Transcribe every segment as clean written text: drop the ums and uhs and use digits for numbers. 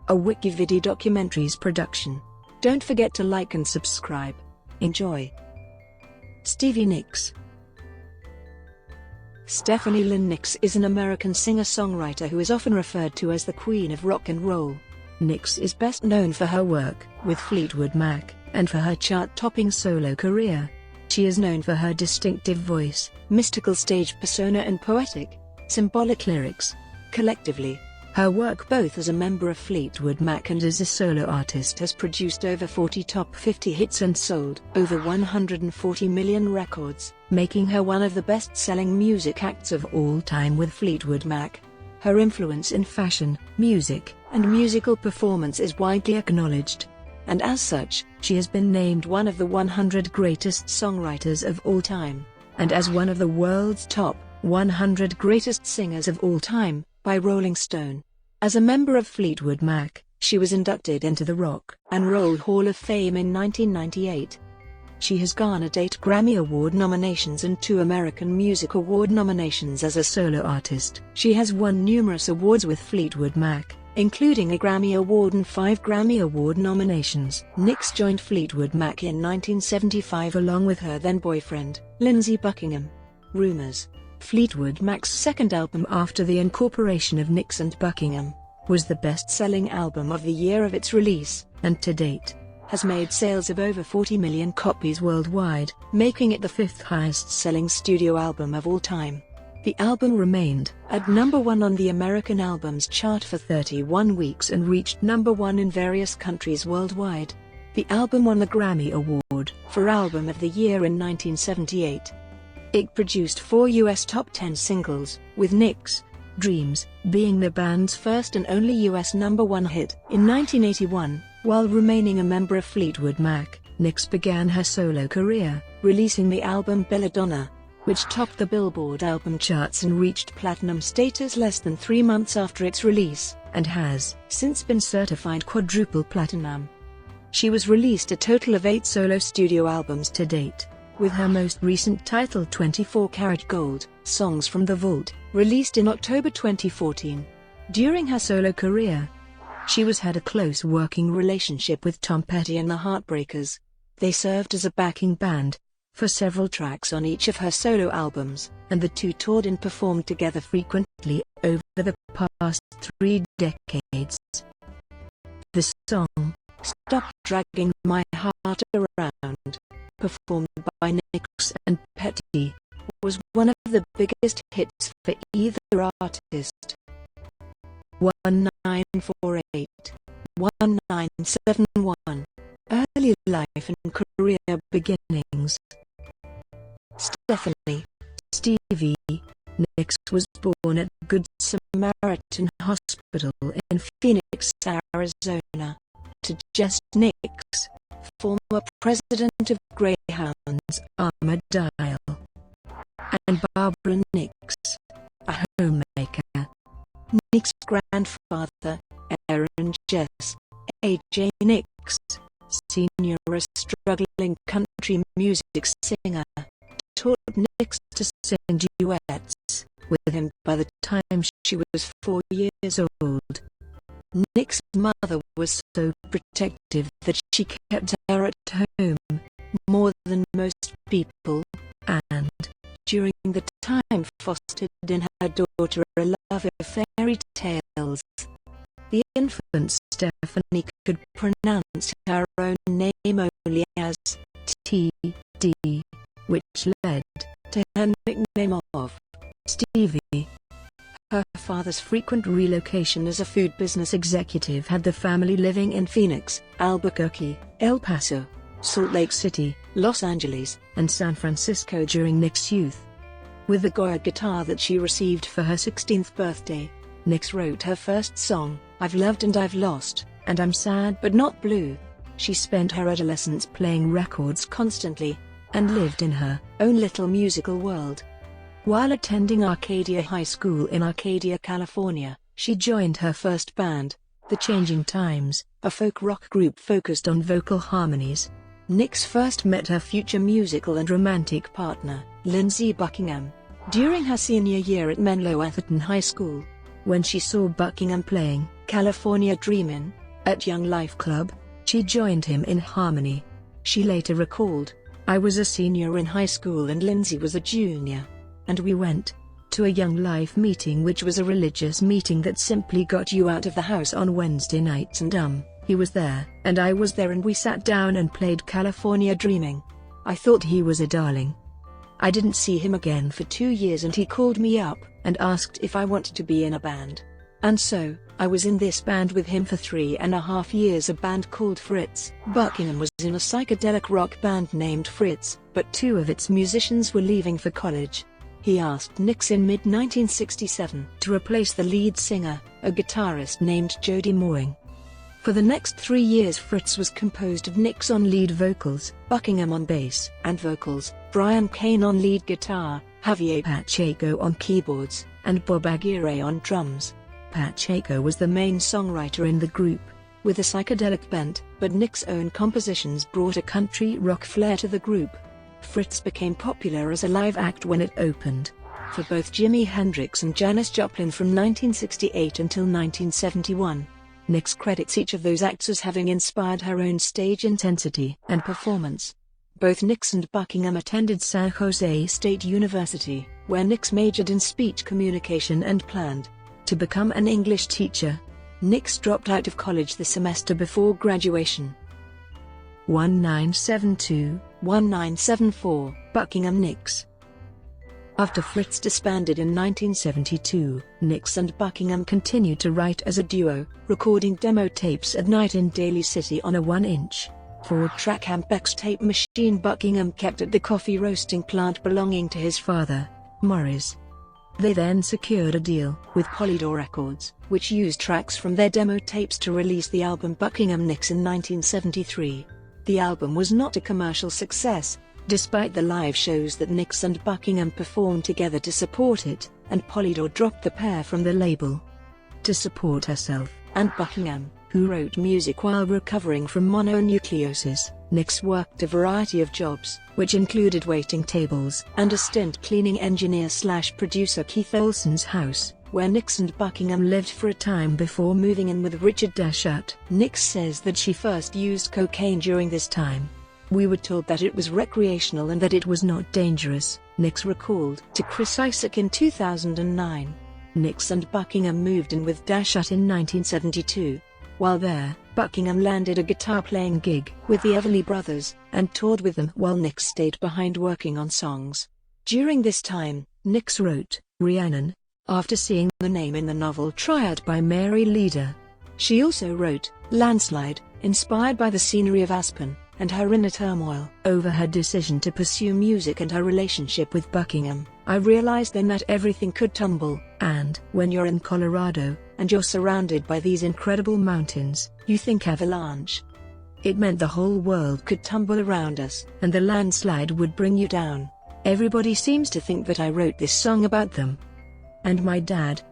a WikiVidi documentaries production. Don't forget to like and subscribe. Enjoy. Stevie Nicks. Stephanie Lynn Nicks is an American singer-songwriter who is often referred to as the Queen of Rock and Roll. Nicks is best known for her work with Fleetwood Mac, and for her chart-topping solo career. She is known for her distinctive voice, mystical stage persona and poetic, symbolic lyrics. Collectively, her work both as a member of Fleetwood Mac and as a solo artist has produced over 40 top 50 hits and sold over 140 million records, making her one of the best-selling music acts of all time with Fleetwood Mac. Her influence in fashion, music, and musical performance is widely acknowledged, and as such, she has been named one of the 100 greatest songwriters of all time, and as one of the world's top 100 greatest singers of all time, by Rolling Stone. As a member of Fleetwood Mac, she was inducted into the Rock and Roll Hall of Fame in 1998. She has garnered 8 Grammy Award nominations and 2 American Music Award nominations as a solo artist. She has won numerous awards with Fleetwood Mac, including a Grammy Award and 5 Grammy Award nominations. Nicks joined Fleetwood Mac in 1975 along with her then-boyfriend, Lindsey Buckingham. Rumours. Fleetwood Mac's second album after the incorporation of Nicks and Buckingham, was the best-selling album of the year of its release, and to date, has made sales of over 40 million copies worldwide, making it the 5th highest-selling studio album of all time. The album remained at number 1 on the American Albums Chart for 31 weeks and reached number 1 in various countries worldwide. The album won the Grammy Award for Album of the Year in 1978. It produced 4 US top 10 singles, with Nicks' Dreams being the band's first and only US number 1 hit. In 1981, while remaining a member of Fleetwood Mac, Nicks began her solo career, releasing the album Belladonna, which topped the Billboard album charts and reached platinum status less than 3 months after its release, and has since been certified quadruple platinum. She has released a total of 8 solo studio albums to date, with her most recent title 24 Karat Gold, Songs from the Vault, released in October 2014. During her solo career, she had a close working relationship with Tom Petty and the Heartbreakers. They served as a backing band for several tracks on each of her solo albums, and the two toured and performed together frequently over the past 3 decades. The song, Stop Dragging My Heart Around, performed by Nicks and Petty, was one of the biggest hits for either artist. 1948, 1971. Early life and career beginnings. Stephanie Stevie Nicks was born at Good Samaritan Hospital in Phoenix, Arizona, to Jess Nicks, former president of Greyhound's Armadale, and Barbara Nicks, a homemaker. Nicks' grandfather, Aaron Jess, A.J. Nicks, Sr., a struggling country music singer, taught Nicks to sing duets with him by the time she was 4 years old. Nicks' mother was so protective that she kept her at home more than most people, and, during the time, fostered in her daughter a love of fairy tales. The infant Stephanie could pronounce her own name only as T.D., which led to her nickname of Stevie. Her father's frequent relocation as a food business executive had the family living in Phoenix, Albuquerque, El Paso, Salt Lake City, Los Angeles, and San Francisco during Nicks' youth. With the Goya guitar that she received for her 16th birthday, Nicks wrote her first song, I've Loved and I've Lost, and I'm Sad But Not Blue. She spent her adolescence playing records constantly, and lived in her own little musical world. While attending Arcadia High School in Arcadia, California, she joined her first band, The Changing Times, a folk rock group focused on vocal harmonies. Nicks first met her future musical and romantic partner, Lindsey Buckingham, during her senior year at Menlo Atherton High School. When she saw Buckingham playing California Dreamin'. At Young Life Club, she joined him in harmony. She later recalled, "I was a senior in high school and Lindsay was a junior. And we went to a Young Life meeting, which was a religious meeting that simply got you out of the house on Wednesday nights, and he was there and I was there, and we sat down and played California Dreaming. I thought he was a darling. I didn't see him again for 2 years and he called me up and asked if I wanted to be in a band. And so, I was in this band with him for 3.5 years, a band called Fritz." Buckingham was in a psychedelic rock band named Fritz, but 2 of its musicians were leaving for college. He asked Nicks in mid-1967 to replace the lead singer, a guitarist named Jody Moying. For the next 3 years, Fritz was composed of Nicks on lead vocals, Buckingham on bass and vocals, Brian Kane on lead guitar, Javier Pacheco on keyboards, and Bob Aguirre on drums. Pacheco was the main songwriter in the group, with a psychedelic bent, but Nicks' own compositions brought a country rock flair to the group. Fritz became popular as a live act when it opened for both Jimi Hendrix and Janis Joplin from 1968 until 1971. Nicks credits each of those acts as having inspired her own stage intensity and performance. Both Nicks and Buckingham attended San Jose State University, where Nicks majored in speech communication and planned to become an English teacher. Nicks dropped out of college the semester before graduation. 1972-1974, Buckingham Nicks. After Fritz disbanded in 1972, Nicks and Buckingham continued to write as a duo, recording demo tapes at night in Daly City on a 1-inch 4-track Ampex tape machine Buckingham kept at the coffee roasting plant belonging to his father, Maurice. They then secured a deal with Polydor Records, which used tracks from their demo tapes to release the album Buckingham Nicks in 1973. The album was not a commercial success, despite the live shows that Nicks and Buckingham performed together to support it, and Polydor dropped the pair from the label. To support herself and Buckingham, who wrote music while recovering from mononucleosis, Nicks worked a variety of jobs, which included waiting tables and a stint cleaning engineer/producer Keith Olsen's house, where Nicks and Buckingham lived for a time before moving in with Richard Dashut. Nicks says that she first used cocaine during this time. "We were told that it was recreational and that it was not dangerous," Nicks recalled to Chris Isaak in 2009. Nicks and Buckingham moved in with Dashut in 1972. While there, Buckingham landed a guitar-playing gig with the Everly Brothers, and toured with them while Nicks stayed behind working on songs. During this time, Nicks wrote Rhiannon, after seeing the name in the novel Triad by Mary Leader. She also wrote Landslide, inspired by the scenery of Aspen, and her inner turmoil over her decision to pursue music and her relationship with Buckingham. "I realized then that everything could tumble, and when you're in Colorado, and you're surrounded by these incredible mountains, you think avalanche. It meant the whole world could tumble around us, and the landslide would bring you down. Everybody seems to think that I wrote this song about them. And my dad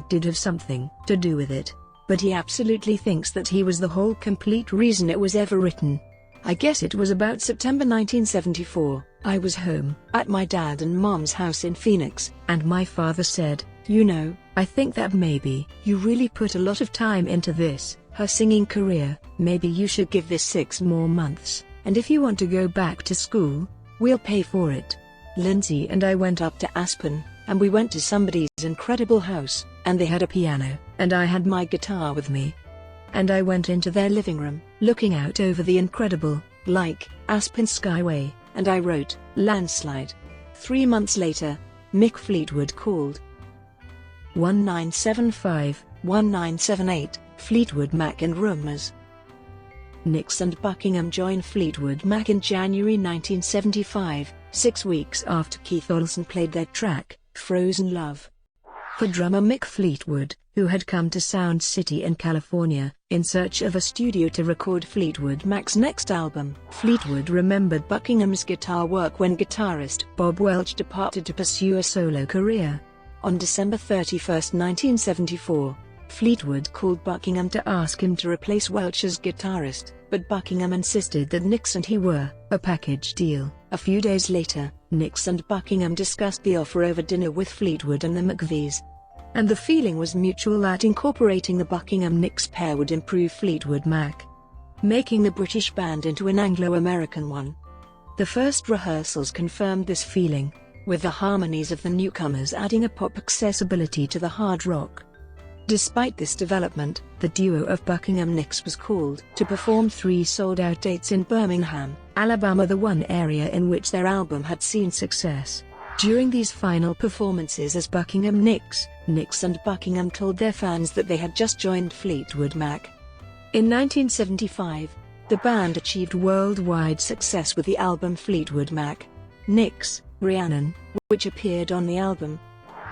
did have something to do with it. But he absolutely thinks that he was the whole complete reason it was ever written. I guess it was about September 1974. I was home, at my dad and mom's house in Phoenix, and my father said, 'You know, I think that maybe you really put a lot of time into this, her singing career, maybe you should give this 6 more months, and if you want to go back to school, we'll pay for it.' Lindsay and I went up to Aspen, and we went to somebody's incredible house, and they had a piano, and I had my guitar with me. And I went into their living room, looking out over the incredible, Aspen Skyway, and I wrote Landslide. 3 months later, Mick Fleetwood called. 1975-1978, Fleetwood Mac and Rumours. Nicks and Buckingham joined Fleetwood Mac in January 1975, 6 weeks after Keith Olsen played their track, Frozen Love. For drummer Mick Fleetwood, who had come to Sound City in California, in search of a studio to record Fleetwood Mac's next album, Fleetwood remembered Buckingham's guitar work when guitarist Bob Welch departed to pursue a solo career. On December 31, 1974, Fleetwood called Buckingham to ask him to replace Welch as guitarist, but Buckingham insisted that Nicks and he were a package deal. A few days later, Nicks and Buckingham discussed the offer over dinner with Fleetwood and the McVies. and the feeling was mutual that incorporating the Buckingham Nicks pair would improve Fleetwood Mac, making the British band into an Anglo-American one. The first rehearsals confirmed this feeling, with the harmonies of the newcomers adding a pop accessibility to the hard rock. Despite this development, the duo of Buckingham Nicks was called to perform 3 sold-out dates in Birmingham, Alabama, the one area in which their album had seen success. During these final performances as Buckingham Nicks, Nicks and Buckingham told their fans that they had just joined Fleetwood Mac. In 1975, the band achieved worldwide success with the album Fleetwood Mac. Nicks, Rhiannon, which appeared on the album,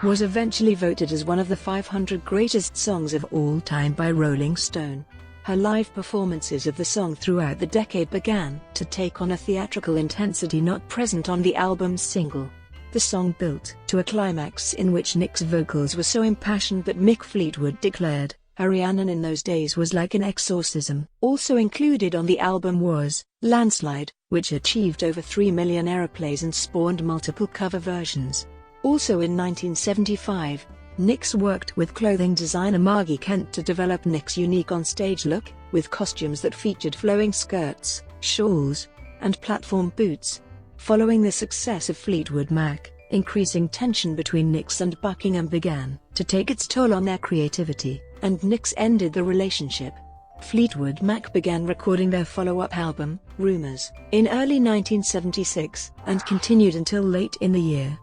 was eventually voted as one of the 500 greatest songs of all time by Rolling Stone. Her live performances of the song throughout the decade began to take on a theatrical intensity not present on the album's single. The song built to a climax in which Nicks' vocals were so impassioned that Mick Fleetwood declared, "Her Rhiannon in those days was like an exorcism." Also included on the album was Landslide, which achieved over 3 million airplays and spawned multiple cover versions. Also in 1975, Nicks worked with clothing designer Margie Kent to develop Nicks' unique on-stage look, with costumes that featured flowing skirts, shawls, and platform boots. Following the success of Fleetwood Mac, increasing tension between Nicks and Buckingham began to take its toll on their creativity, and Nicks ended the relationship. Fleetwood Mac began recording their follow-up album, Rumours, in early 1976, and continued until late in the year.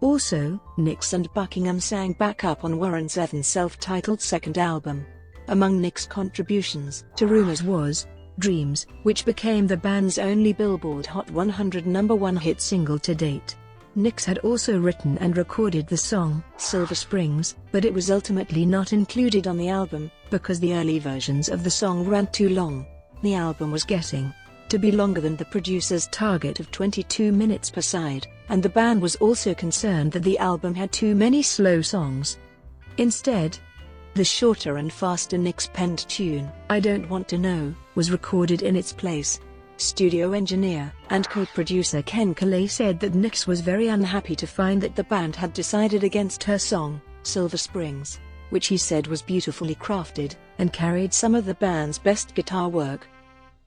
Also, Nicks and Buckingham sang backup on Warren Zevon's self-titled second album. Among Nicks' contributions to Rumours was Dreams, which became the band's only Billboard Hot 100 #1 hit single to date. Nicks had also written and recorded the song Silver Springs, but it was ultimately not included on the album, because the early versions of the song ran too long. The album was getting to be longer than the producer's target of 22 minutes per side, and the band was also concerned that the album had too many slow songs. Instead, the shorter and faster Nicks-penned tune, I Don't Want to Know, was recorded in its place. Studio engineer and co-producer Ken Caillat said that Nicks was very unhappy to find that the band had decided against her song, Silver Springs, which he said was beautifully crafted and carried some of the band's best guitar work.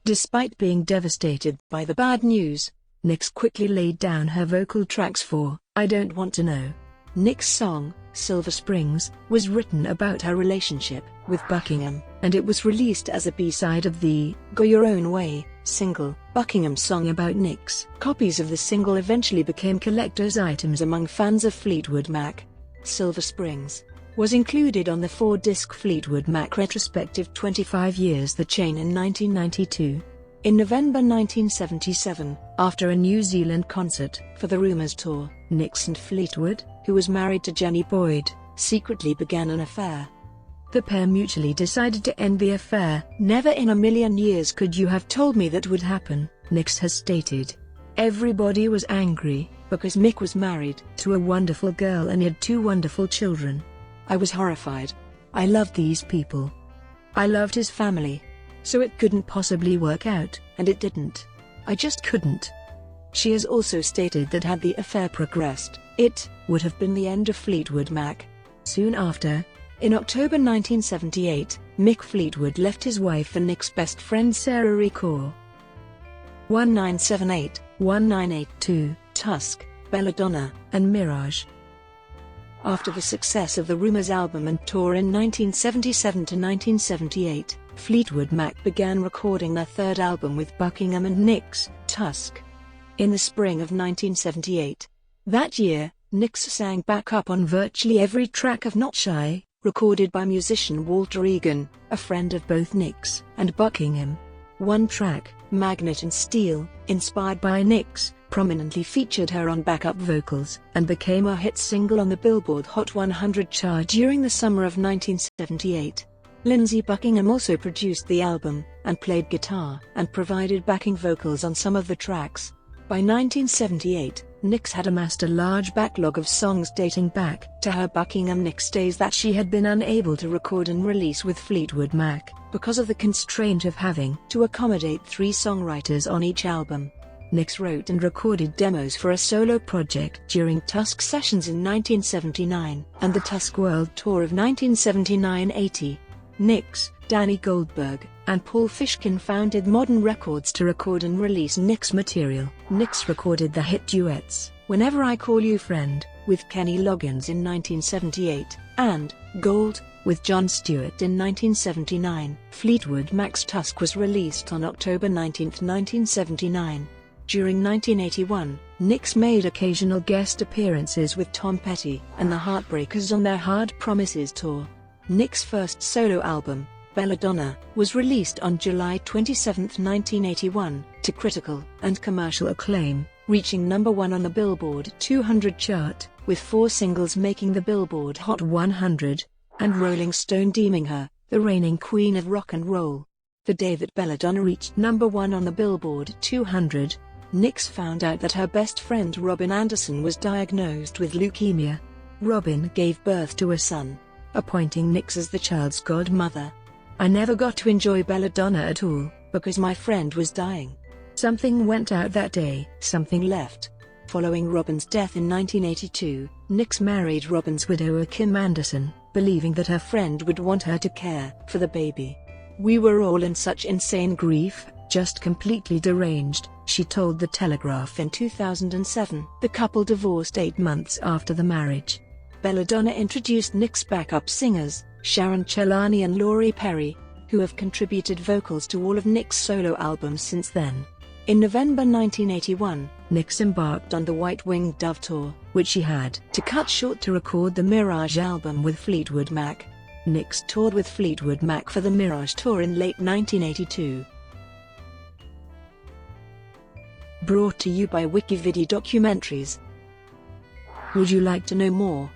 Despite being devastated by the bad news, Nicks quickly laid down her vocal tracks for I Don't Want to Know. Nicks' song, Silver Springs, was written about her relationship with Buckingham, and it was released as a B-side of the Go Your Own Way single, Buckingham's song about Nicks. Copies of the single eventually became collector's items among fans of Fleetwood Mac. Silver Springs was included on the 4-disc Fleetwood Mac retrospective 25 Years the Chain in 1992. In November 1977, after a New Zealand concert for the Rumours tour, Nicks and Fleetwood, who was married to Jenny Boyd, secretly began an affair. The pair mutually decided to end the affair. "Never in a million years could you have told me that would happen," Nicks has stated. "Everybody was angry, because Mick was married to a wonderful girl and had 2 wonderful children. I was horrified. I loved these people. I loved his family. So it couldn't possibly work out, and it didn't. I just couldn't." She has also stated that had the affair progressed, it would have been the end of Fleetwood Mac. Soon after, in October 1978, Mick Fleetwood left his wife and Nick's best friend Sarah Ricoeur. 1978, 1982, Tusk, Belladonna, and Mirage. After the success of the Rumours album and tour in 1977 to 1978, Fleetwood Mac began recording their third album with Buckingham and Nicks, Tusk, in the spring of 1978. That year, Nicks sang backup on virtually every track of Not Shy, recorded by musician Walter Egan, a friend of both Nicks and Buckingham. One track, Magnet and Steel, inspired by Nicks, prominently featured her on backup vocals, and became a hit single on the Billboard Hot 100 chart during the summer of 1978. Lindsey Buckingham also produced the album, and played guitar, and provided backing vocals on some of the tracks. By 1978, Nicks had amassed a large backlog of songs dating back to her Buckingham Nicks days that she had been unable to record and release with Fleetwood Mac, because of the constraint of having to accommodate 3 songwriters on each album. Nicks wrote and recorded demos for a solo project during Tusk sessions in 1979 and the Tusk World Tour of 1979-80. Nicks, Danny Goldberg, and Paul Fishkin founded Modern Records to record and release Nicks material. Nicks recorded the hit duets Whenever I Call You Friend with Kenny Loggins in 1978 and Gold with Jon Stewart in 1979. Fleetwood Mac's Tusk was released on October 19, 1979. During 1981, Nicks made occasional guest appearances with Tom Petty and the Heartbreakers on their Hard Promises tour. Nicks' first solo album, Belladonna, was released on July 27, 1981, to critical and commercial acclaim, reaching number 1 on the Billboard 200 chart, with 4 singles making the Billboard Hot 100, and Rolling Stone deeming her the reigning queen of rock and roll. The day that Belladonna reached number 1 on the Billboard 200, Nicks found out that her best friend Robin Anderson was diagnosed with leukemia. Robin gave birth to a son, appointing Nicks as the child's godmother. I never got to enjoy Belladonna at all, because my friend was dying. Something went out that day, something left. Following Robin's death in 1982, Nicks married Robin's widower Kim Anderson, believing that her friend would want her to care for the baby. We were all in such insane grief, just completely deranged, she told The Telegraph in 2007. The couple divorced 8 months after the marriage. Belladonna introduced Nicks' backup singers, Sharon Chelani and Laurie Perry, who have contributed vocals to all of Nicks' solo albums since then. In November 1981, Nicks embarked on the White Winged Dove Tour, which she had to cut short to record the Mirage album with Fleetwood Mac. Nicks toured with Fleetwood Mac for the Mirage Tour in late 1982. Brought to you by WikiVidi Documentaries. Would you like to know more?